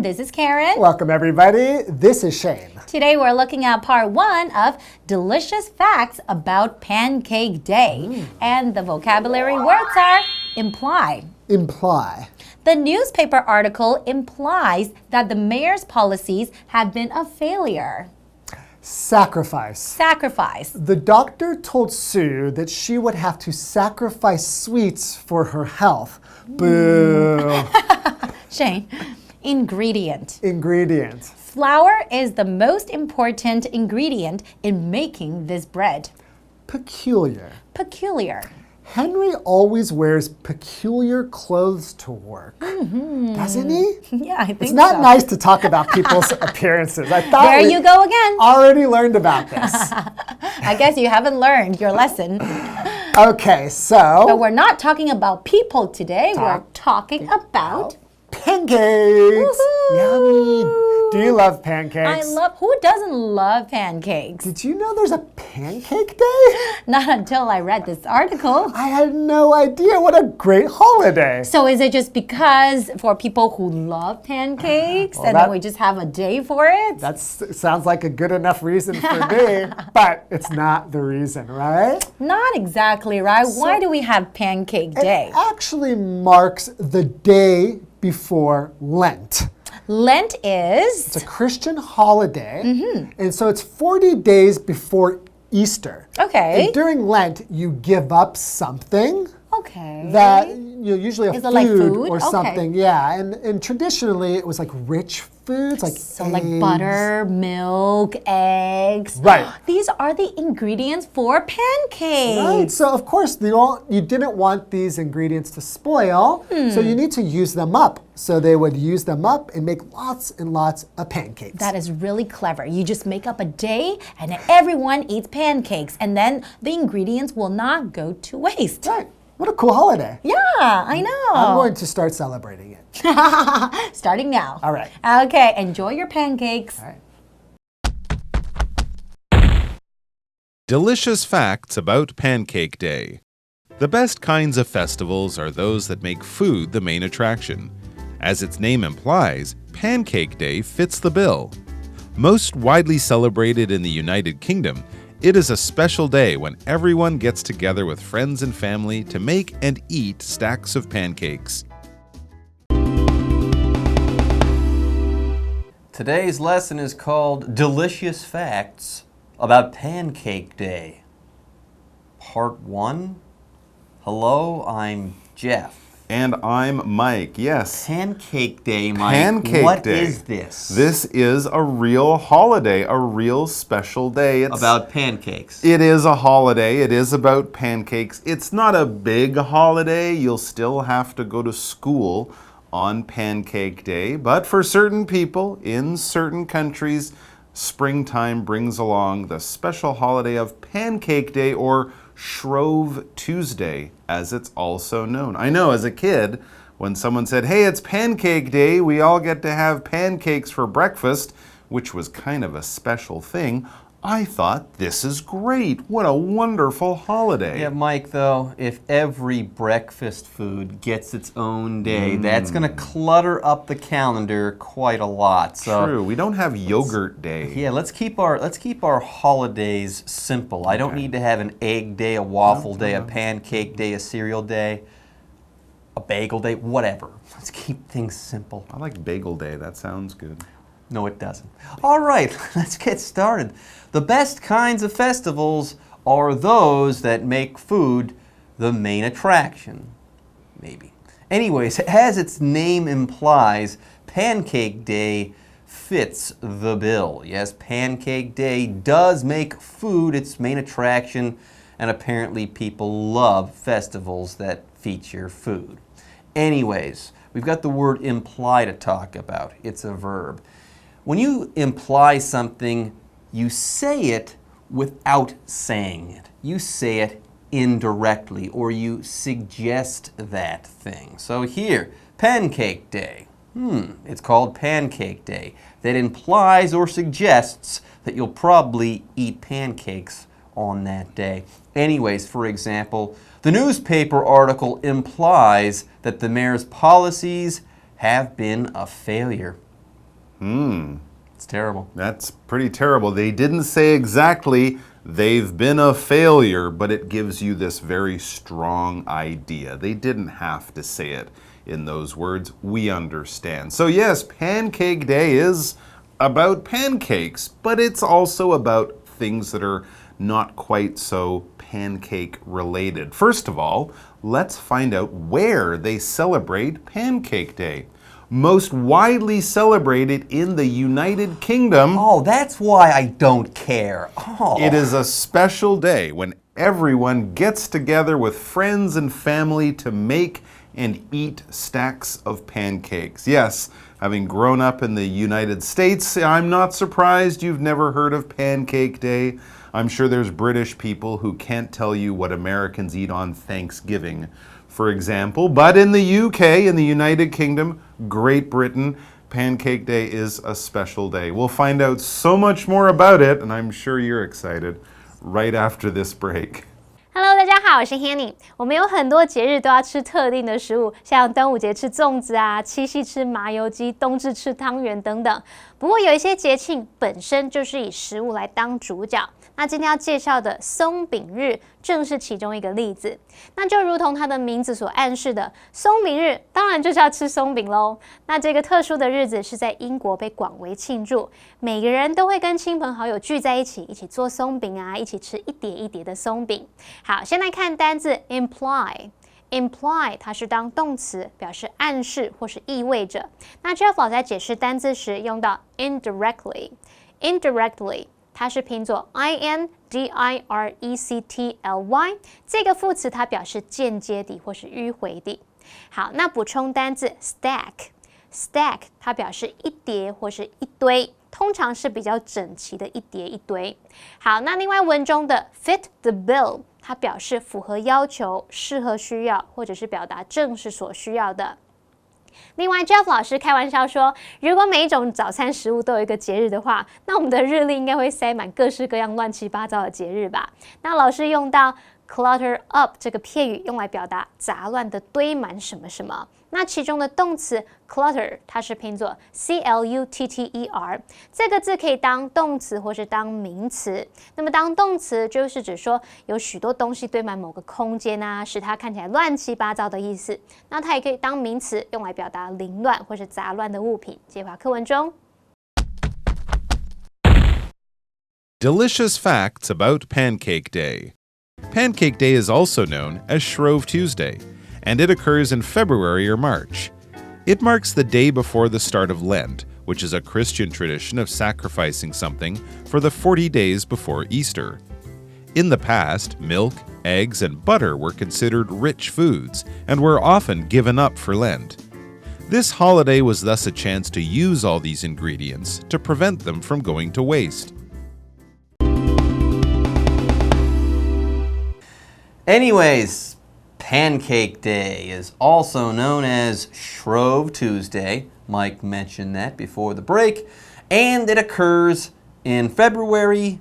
everyone. This is Karen. Welcome, everybody. This is Shane. Today we're looking at part 1 of delicious facts about Pancake Day. And the vocabulary words are imply. Imply. The newspaper article implies that the mayor's policies have been a failure. Sacrifice. Sacrifice. The doctor told Sue that she would have to sacrifice sweets for her health. Boo. Shane. Ingredient. Ingredient. Flour is the most important ingredient in making this bread. Peculiar. Peculiar. Henry always wears peculiar clothes to work. Doesn't he? Yeah, I think so. It's not nice to talk about people's appearances. I thought There you go again. Already learned about this. I guess you haven't learned your lesson. Okay, so... But we're not talking about people today. We're talking about... pancakes. Yummy. Do you love pancakes? Who doesn't love pancakes? Did you know there's a pancake day? Not until I read this article. I had no idea. What a great holiday. So is it just because for people who love pancakes and then we just have a day for it? That sounds like a good enough reason for me, but it's not the reason, right? Not exactly, right? Why do we have Pancake Day? It actually marks the day before Lent. Lent is? It's a Christian holiday, and so it's 40 days before Easter. Okay. And during Lent, you give up something. Okay. That usually a Is it like food? or Okay. something, yeah. And traditionally, it was like rich foods, like So like butter, milk, eggs. Right. These are the ingredients for pancakes. Right. So of course you didn't want these ingredients to spoil, so you need to use them up. So they would use them up and make lots and lots of pancakes. That is really clever. You just make up a day and everyone eats pancakes and then the ingredients will not go to waste. Right. What a cool holiday. Yeah, I know. I'm going to start celebrating it. Starting now. All right. Okay, enjoy your pancakes. All right. Delicious facts about Pancake Day. The best kinds of festivals are those that make food the main attraction. As its name implies, Pancake Day fits the bill. Most widely celebrated in the United Kingdom, it is a special day when everyone gets together with friends and family to make and eat stacks of pancakes. Today's lesson is called Delicious Facts about Pancake Day. Part 1. Hello, I'm Jeff. And I'm Mike, yes. Pancake Day, Mike. Pancake Day. What is this? This is a real holiday, a real special day. It's about pancakes. It is a holiday. It is about pancakes. It's not a big holiday. You'll still have to go to school on Pancake Day. But for certain people in certain countries, springtime brings along the special holiday of Pancake Day, or Shrove Tuesday, as it's also known. I know as a kid, when someone said, hey, it's Pancake Day, we all get to have pancakes for breakfast, which was kind of a special thing, I thought, this is great. What a wonderful holiday. Yeah, Mike, though, if every breakfast food gets its own day, that's going to clutter up the calendar quite a lot. So, true. We don't have Yogurt Day. Yeah, let's keep our holidays simple. I don't need to have an egg day, a waffle day, a pancake day, a cereal day, a bagel day, whatever. Let's keep things simple. I like Bagel Day. That sounds good. No, it doesn't. All right, let's get started. The best kinds of festivals are those that make food the main attraction. Maybe. Anyways, as its name implies, Pancake Day fits the bill. Yes, Pancake Day does make food its main attraction, and apparently people love festivals that feature food. Anyways, we've got the word imply to talk about. It's a verb. When you imply something, you say it without saying it. You say it indirectly, or you suggest that thing. So here, Pancake Day. It's called Pancake Day. That implies or suggests that you'll probably eat pancakes on that day. Anyways, for example, the newspaper article implies that the mayor's policies have been a failure. It's terrible. That's pretty terrible. They didn't say exactly they've been a failure, but it gives you this very strong idea. They didn't have to say it in those words. We understand. So yes, Pancake Day is about pancakes, but it's also about things that are not quite so pancake related. First of all, let's find out where they celebrate Pancake Day. Most widely celebrated in the United Kingdom. Oh, that's why I don't care. Oh. It is a special day when everyone gets together with friends and family to make and eat stacks of pancakes. Yes, having grown up in the United States, I'm not surprised you've never heard of Pancake Day. I'm sure there's British people who can't tell you what Americans eat on Thanksgiving, for example. But in the UK, in the United Kingdom, Great Britain, Pancake Day is a special day. We'll find out so much more about it, and I'm sure you're excited, right after this break. Hello， 大家好，我是 Hanny。我们有很多节日都要吃特定的食物，像端午节吃粽子啊，七夕吃麻油鸡，冬至吃汤圆等等。不过有一些节庆本身就是以食物来当主角。那今天要介绍的松饼日正是其中一个例子。那就如同它的名字所暗示的，松饼日当然就是要吃松饼咯。那这个特殊的日子是在英国被广为庆祝，每个人都会跟亲朋好友聚在一起做松饼啊，一起吃一碟一碟的松饼。好，先来看单字 imply。imply 它是当动词，表示暗示或是意味着。那 Jeff 老师在解释单字时用到 indirectly。indirectly 它是拼作 indirectly， 这个副词它表示间接地或是迂回地。好，那补充单字 stack 它表示一叠或是一堆，通常是比较整齐的一叠一堆。好，那另外文中的 fit the bill 它表示符合要求、适合需要，或者是表达正是所需要的。另外 Jeff 老师开玩笑说，如果每一种早餐食物都有一个节日的话，那我们的日历应该会塞满各式各样乱七八糟的节日吧。那老师用到 clutter up 这个片语用来表达杂乱的堆满什么什么。那其中的动词 clutter 它是拼作 clutter， 这个字可以当动词或是当名词。那么当动词就是指说有许多东西堆满某个空间啊，使它看起来乱七八糟的意思。那它也可以当名词用来表达凌乱或是杂乱的物品。接回课文中。Delicious facts about Pancake Day. Pancake Day is also known as Shrove Tuesday, and it occurs in February or March. It marks the day before the start of Lent, which is a Christian tradition of sacrificing something for the 40 days before Easter. In the past, milk, eggs, and butter were considered rich foods and were often given up for Lent. This holiday was thus a chance to use all these ingredients to prevent them from going to waste. Anyways, Pancake Day is also known as Shrove Tuesday. Mike mentioned that before the break. And it occurs in February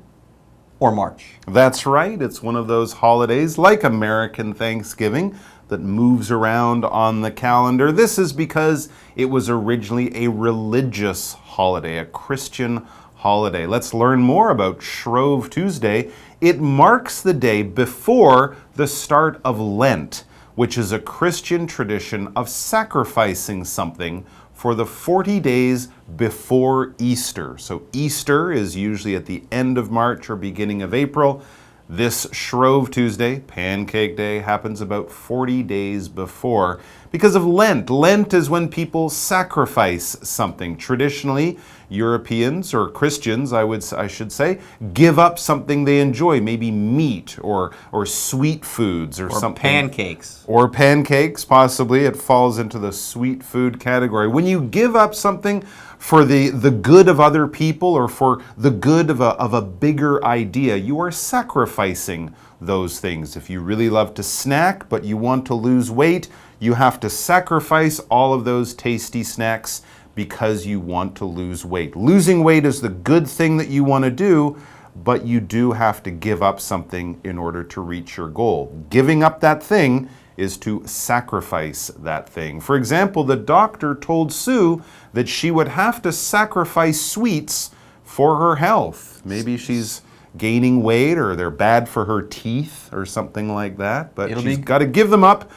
or March. That's right. It's one of those holidays like American Thanksgiving that moves around on the calendar. This is because it was originally a religious holiday, a Christian holiday. Let's learn more about Shrove Tuesday. It marks the day before the start of Lent, which is a Christian tradition of sacrificing something for the 40 days before Easter. So Easter is usually at the end of March or beginning of April. This Shrove Tuesday, Pancake Day, happens about 40 days before because of Lent. Lent is when people sacrifice something. Traditionally, Europeans or Christians, I should say, give up something they enjoy, maybe meat or sweet foods or something. Pancakes. Or pancakes, possibly. It falls into the sweet food category. When you give up something for the good of other people or for the good of a bigger idea, you are sacrificing those things. If you really love to snack but you want to lose weight, you have to sacrifice all of those tasty snacks because you want to lose weight. Losing weight is the good thing that you want to do, but you do have to give up something in order to reach your goal. Giving up that thing is to sacrifice that thing. For example, the doctor told Sue that she would have to sacrifice sweets for her health. Maybe she's gaining weight or they're bad for her teeth or something like that, but she's got to give them up,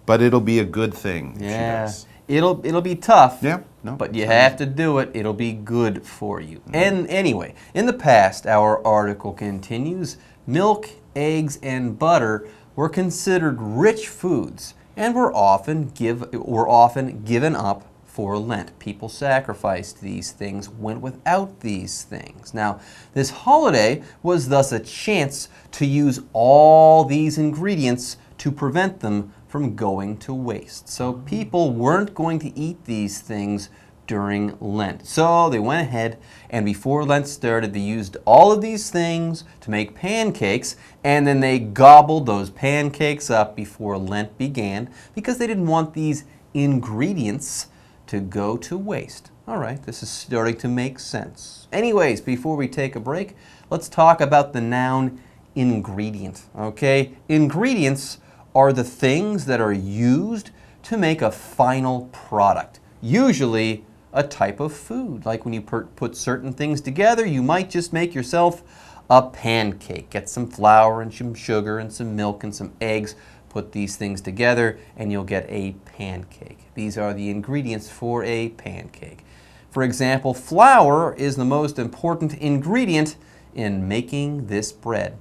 but it'll be a good thing. Yeah. It'll be tough. Yeah. No, but you have to do it. It'll be good for you. And anyway, in the past, our article continues, milk, eggs, and butter were considered rich foods and were often given up for Lent. People sacrificed these things, went without these things. Now, this holiday was thus a chance to use all these ingredients to prevent them from going to waste. So people weren't going to eat these things during Lent. So they went ahead and before Lent started, they used all of these things to make pancakes, and then they gobbled those pancakes up before Lent began because they didn't want these ingredients to go to waste. All right, this is starting to make sense. Anyways, before we take a break, let's talk about the noun ingredient, okay? Ingredients are the things that are used to make a final product, usually a type of food. Like when you put certain things together, you might just make yourself a pancake. Get some flour and some sugar and some milk and some eggs, put these things together, and you'll get a pancake. These are the ingredients for a pancake. For example, flour is the most important ingredient in making this bread.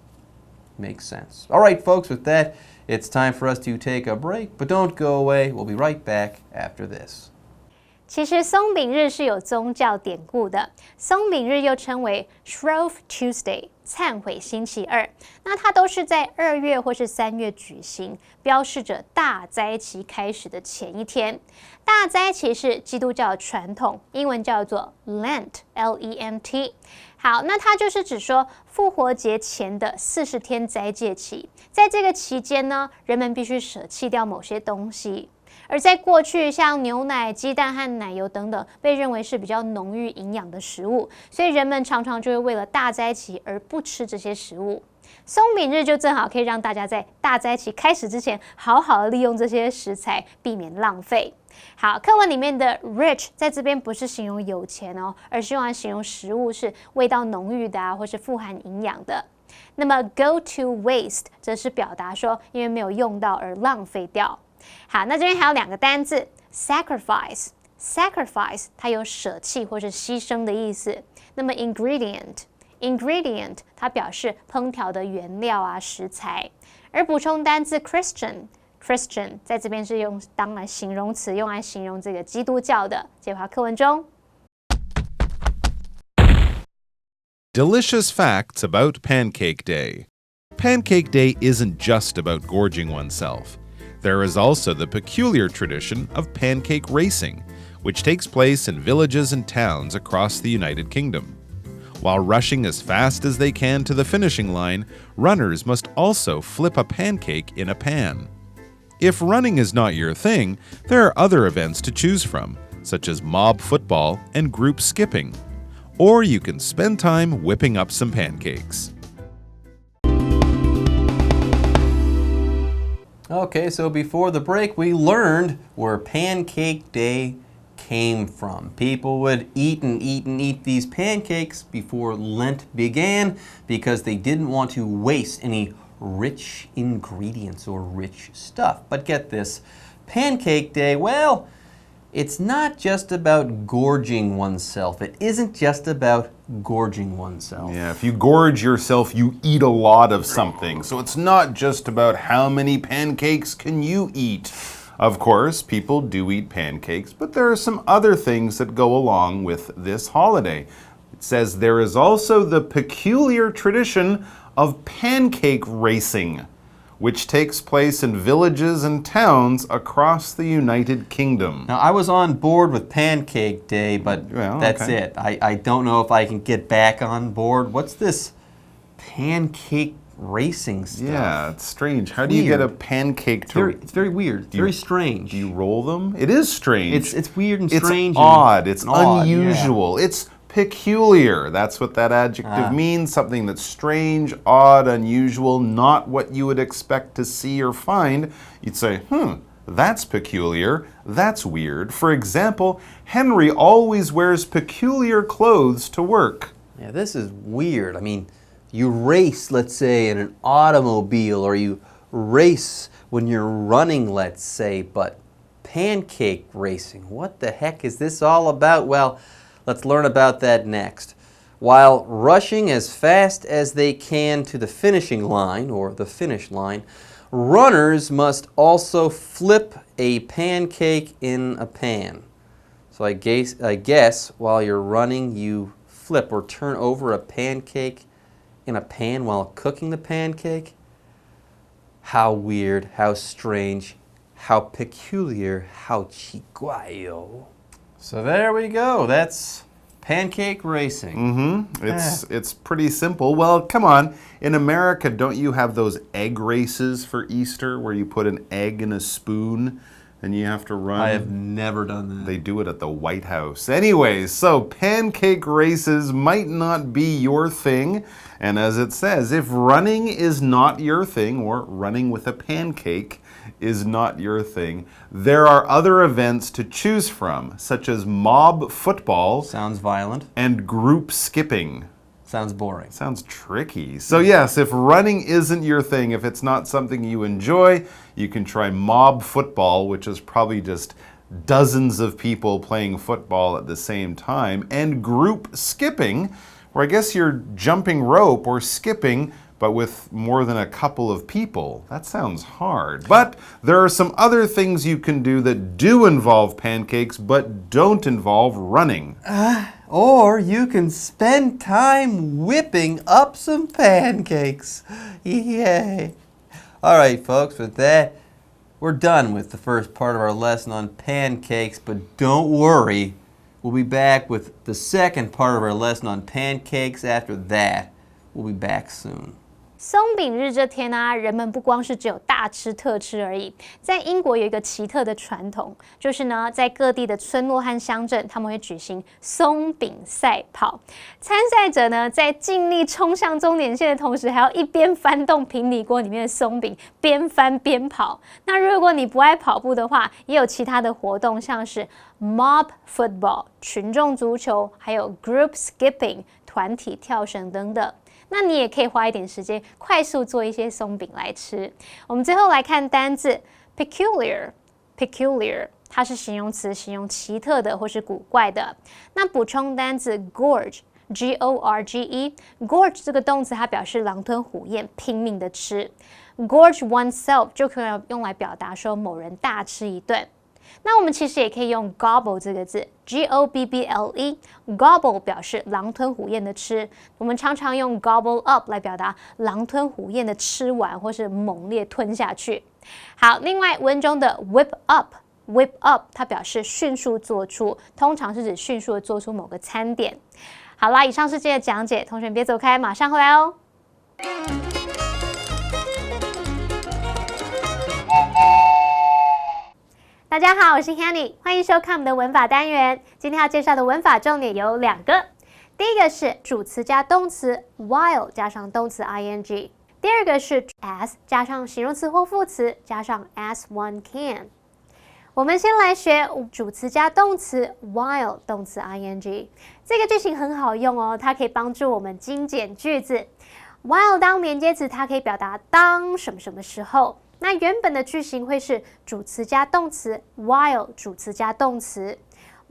Makes sense. All right, folks, with that, it's time for us to take a break, but don't go away. We'll be right back after this. 其实松饼日是有宗教典故的，松饼日又称为 Shrove Tuesday 忏悔星期二，那它都是在2月或是3月举行，标示着大灾期开始的前一天。大灾期是基督教传统，英文叫做 Lent L-E-N-T。好，那它就是指说复活节前的40天斋戒期，在这个期间呢，人们必须舍弃掉某些东西。而在过去，像牛奶、鸡蛋和奶油等等，被认为是比较浓郁营养的食物，所以人们常常就会为了大灾期而不吃这些食物。松饼日就正好可以让大家在大灾期开始之前，好好的利用这些食材，避免浪费。好，课文里面的 rich 在这边不是形容有钱哦，而是用来形容食物是味道浓郁的啊，或是富含营养的。那么 go to waste 则是表达说因为没有用到而浪费掉。好，那这边还有2个单字 sacrifice 它有舍弃或是牺牲的意思。那么 ingredient 它表示烹调的原料啊食材。而补充单字 Christian 在这边是用当来形容词，用来形容这个基督教的。这话课文中。Delicious facts about Pancake Day. Pancake Day isn't just about gorging oneself. There is also the peculiar tradition of pancake racing, which takes place in villages and towns across the United Kingdom. While rushing as fast as they can to the finishing line, runners must also flip a pancake in a pan. If running is not your thing, there are other events to choose from, such as mob football and group skipping. Or you can spend time whipping up some pancakes. Okay, so before the break, we learned where Pancake Day came from. People would eat and eat and eat these pancakes before Lent began because they didn't want to waste any rich ingredients or rich stuff. But get this, Pancake Day, well, it's not just about gorging oneself. It isn't just about gorging oneself. Yeah, if you gorge yourself, you eat a lot of something. So it's not just about how many pancakes can you eat. Of course, people do eat pancakes, but there are some other things that go along with this holiday. It says there is also the peculiar tradition of pancake racing, which takes place in villages and towns across the United Kingdom. Now, I was on board with Pancake Day, but that's it. I don't know if I can get back on board. What's this pancake racing stuff? Yeah, it's strange. How do you get a pancake to... It's very weird. Very strange. Do you roll them? It is strange. It's weird and strange. It's odd. It's unusual. Yeah. It's peculiar. That's what that adjective means. Something that's strange, odd, unusual, not what you would expect to see or find. You'd say, that's peculiar. That's weird. For example, Henry always wears peculiar clothes to work. Yeah, this is weird. I mean, you race, let's say, in an automobile, or you race when you're running, let's say, but pancake racing, what the heck is this all about? Well, let's learn about that next. While rushing as fast as they can to the finishing line, or the finish line, runners must also flip a pancake in a pan. So I guess while you're running, you flip or turn over a pancake in a pan while cooking the pancake. How weird, how strange, how peculiar, how 奇怪哟. So there we go. That's pancake racing. It's pretty simple. Well, come on. In America, don't you have those egg races for Easter where you put an egg in a spoon and you have to run? I have never done that. They do it at the White House. Anyways, so pancake races might not be your thing. And as it says, if running is not your thing, or running with a pancake is not your thing, there are other events to choose from, such as mob football. Sounds violent. And group skipping. Sounds boring. Sounds tricky. So yes, if running isn't your thing, if it's not something you enjoy, you can try mob football, which is probably just dozens of people playing football at the same time, and group skipping, where I guess you're jumping rope or skipping, but with more than a couple of people. That sounds hard. But there are some other things you can do that do involve pancakes, but don't involve running. Or you can spend time whipping up some pancakes. Yay. All right, folks, with that, we're done with the first part of our lesson on pancakes, but don't worry. We'll be back with the second part of our lesson on pancakes after that. We'll be back soon. 松饼日这天啊，人们不光是只有大吃特吃而已。在英国有一个奇特的传统，就是呢，在各地的村落和乡镇，他们会举行松饼赛跑。参赛者呢，在尽力冲向终点线的同时，还要一边翻动平底锅里面的松饼，边翻边跑。那如果你不爱跑步的话，也有其他的活动，像是 mob football 群众足球，还有 group skipping 团体跳绳等等。那你也可以花一点时间，快速做一些松饼来吃。我们最后来看单字 peculiar， 它是形容词，形容奇特的或是古怪的。那补充单字 gorge，G-O-R-G-E，gorge 这个动词它表示狼吞虎咽，拼命的吃。gorge oneself 就可以用来表达说某人大吃一顿。那我们其实也可以用 gobble 这个字 ，G-O-B-B-L-E， gobble 表示狼吞虎咽的吃。我们常常用 gobble up 来表达狼吞虎咽的吃完或是猛烈吞下去。好，另外文中的 whip up，whip up 它表示迅速做出，通常是指迅速的做出某个餐点。好啦，以上是今天的讲解，同学别走开，马上回来哦。大家好，我是 Hanny， 欢迎收看我们的文法单元。今天要介绍的文法重点有2个，第一个是主词加动词 while 加上动词 ing， 第二个是 as 加上形容词或副词加上 as one can。我们先来学主词加动词 while 动词 ing， 这个句型很好用哦，它可以帮助我们精简句子。while 当连接词，它可以表达当什么什么时候。那原本的句型会是主词加动词 while 主词加动词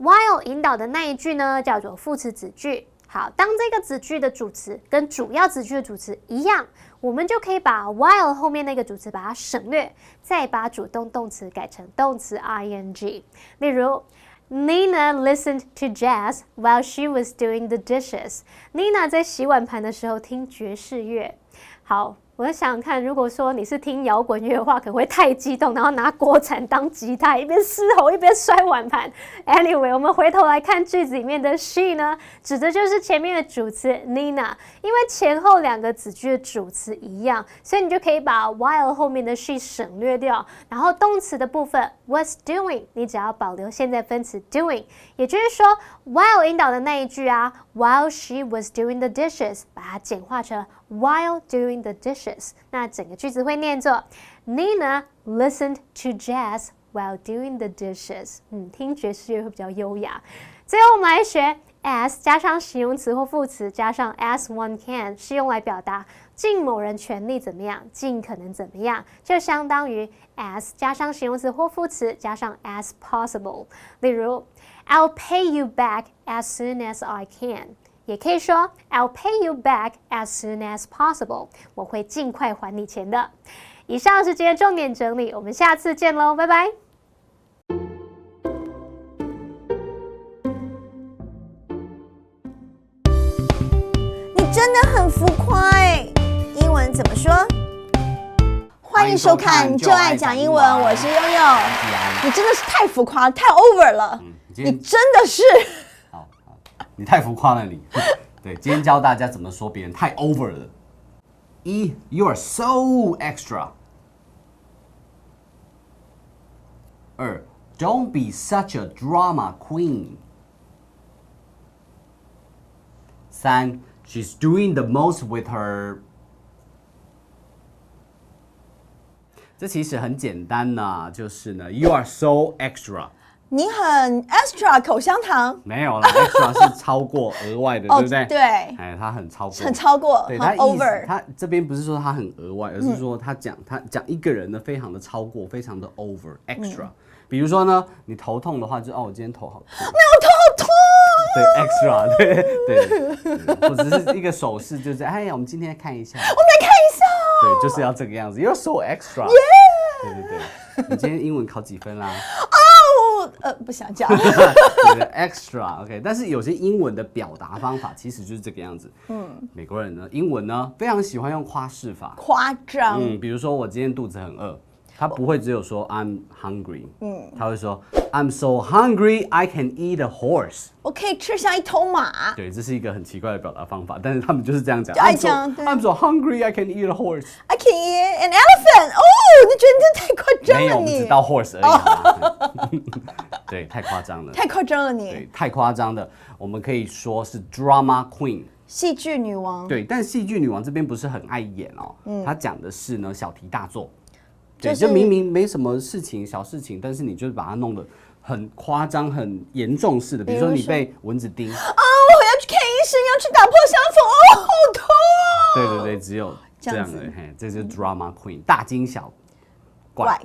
while 引导的那一句呢叫做副词子句。好，当这个子句的主词跟主要子句的主词一样，我们就可以把 while 后面那个主词把它省略，再把主动动词改成动词 ing。例如 Nina listened to jazz while she was doing the dishes. Nina 在洗碗盘的时候听爵士乐。好，我在想想看，如果说你是听摇滚乐的话，可能会太激动，然后拿锅铲当吉他，一边嘶吼一边摔碗盘。Anyway， 我们回头来看句子里面的 she 呢，指的就是前面的主词 Nina， 因为前后两个子句的主词一样，所以你就可以把 while 后面的 she 省略掉，然后动词的部分 was doing， 你只要保留现在分词 doing， 也就是说 while 引导的那一句啊 ，while she was doing the dishes， 把它简化成 while doing the dishes。那整个句子会念作 Nina listened to jazz while doing the dishes。听爵士乐会比较优雅。最后我们来学 as 加上形容词或副词加上 as one can 是用来表达尽某人全力怎么样，尽可能怎么样，就相当于 as 加上形容词或副词加上 as possible。例如 I'll pay you back as soon as I can。也可以说 I'll pay you back as soon as possible， 我会尽快还你钱的。以上是今天重点整理，我们下次见喽，拜拜。你真的很浮夸哎！英文怎么说？欢迎收看《就爱讲英文》，我是悠悠。你真的是太浮夸，太 over 了。你真的是。你太浮夸了你。对，今天教大家怎么说别人太 over 了。You are so extra。Don't be such a drama queen。She's doing the most with her。这其实很简单呐，就是呢 ，You are so extra。你很 extra 口香糖没有啦 ，extra 是超过额外的，对不对？对，哎，它很超过，很超过，对，很 over。他这边不是说他很额外，而是说他讲一个人呢，非常的超过，非常的 over extra。比如说呢，你头痛的话，就我今天头好痛，没有，头好痛。对 extra， 对，或者是一个手势，就是哎呀，我们今天看一下，我们来看一下。对，就是要这个样子 ，You're so extra。对，你今天英文考几分啦？不想讲。extra，OK， 但是有些英文的表达方法其实就是这个样子。美国人呢，英文呢非常喜欢用夸饰法，夸张。比如说我今天肚子很饿，他不会只有说 I'm hungry，他会说 I'm so hungry I can eat a horse。我可以吃下一头马。对，这是一个很奇怪的表达方法，但是他们就是这样讲。爱讲 I'm so hungry I can eat a horse。I can eat an elephant。哦，你觉得你太夸张了你？没有，我们只到 horse 而已。对，太夸张了。太夸张了你。对，太夸张的，我们可以说是 drama queen。戏剧女王。对，但戏剧女王这边不是很爱演哦，她讲的是呢小题大做。对，就明明没什么事情，小事情，但是你就是把它弄得很夸张、很严重似的。比如说你被蚊子叮，我要去看医生，要去打破伤风，好痛对，只有这样的，这就是 drama queen， 大惊小怪。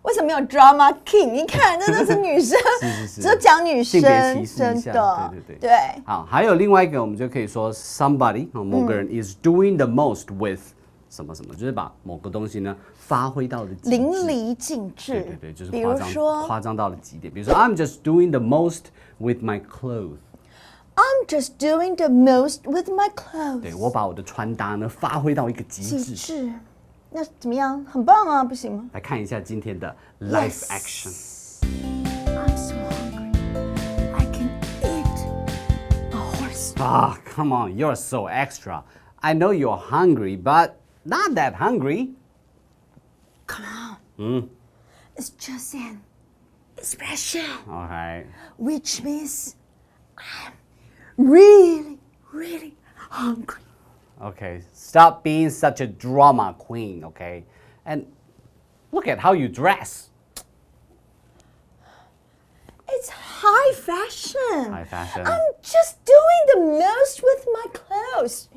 为什么没有 drama king？ 你看，真的是女生，是，只有讲女生，性别歧视一下，对。好，还有另外一个，我们就可以说 somebody， 某个人 is doing the most with 什么什么，就是把某个东西呢发挥到了极致，淋漓尽致。对，就是比如说夸张到了极点。比如说 I'm just doing the most with my clothes。I'm just doing the most with my clothes。对，我把我的穿搭呢发挥到一个极致。那怎么样？很棒啊，不行吗？来看一下今天的 live action。I'm so hungry, I can eat a horse. Come on, you're so extra. I know you're hungry, but not that hungry. Come on. It's just an expression. Okay. Which means I'm really, really hungry. Okay, stop being such a drama queen, okay? And look at how you dress. It's high fashion. High fashion. I'm just doing the most with my clothes.